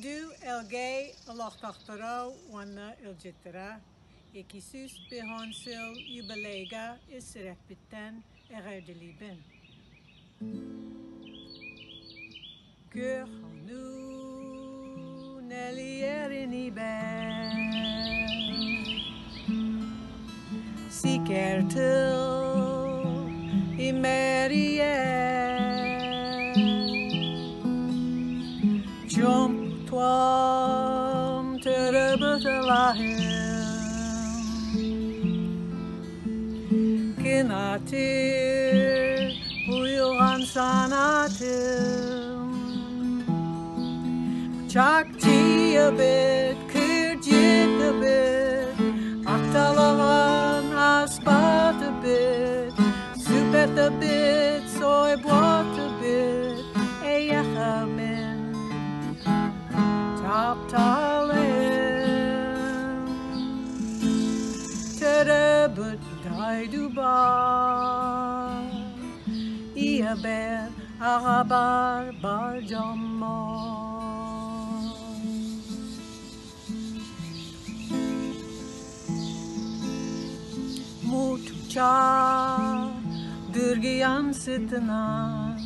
Du elgay alochtachtarau wanna iljitra, ekisus behonsil jubelega is repiten eredeliben. Keur nu nelierini ben, si kertil imerie, jump twam terebetelahem, kinatir uyuhan sanatim, çaktiyabit kırcikabit, aktalahan aspatabit, süpetabit soybotabit, eyachamin. Taptalim terebut dayduba iaber arabar barjamo mutuca dürgiyan sitinan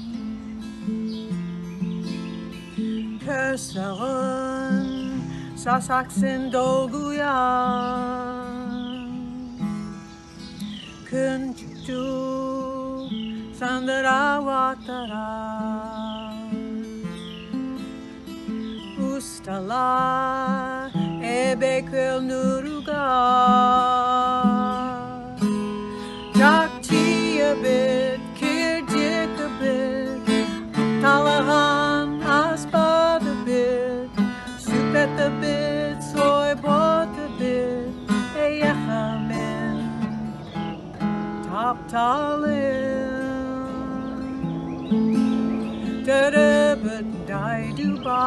Körsağın sasaksın dolguyan Kıncıkçu sandıra vatara Ustalar ebeköl nuruga Çakçıya bit kircika bit Talahan aspa the bit, soy bought the bit, eyachamen, top talim, terebet die duba,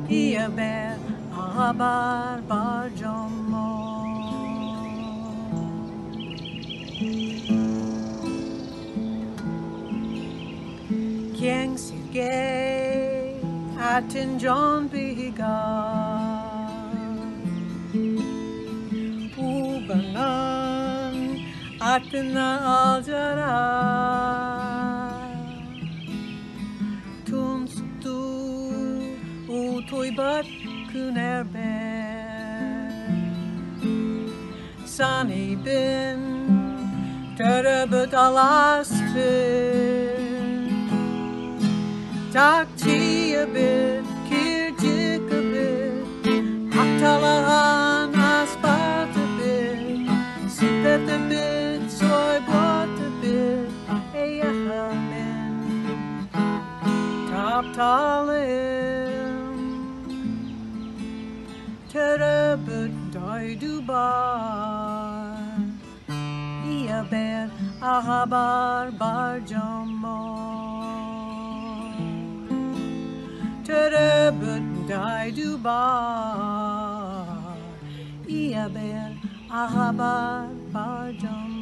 iaber arabar barjamo. Kieng Sergei Atin John Biga Ubanan Atina Aljara Tunsutu Utoybat Kunerbe Sani bin Terebet Alastin Takçıya bit, kircika bit, aktalahan asparta bit, süpete bit, soybota bit, eyahamen, taptalim, terebet daydubar, iaber arabar barjamo. Terebet daydubar, iaber arabar barjam.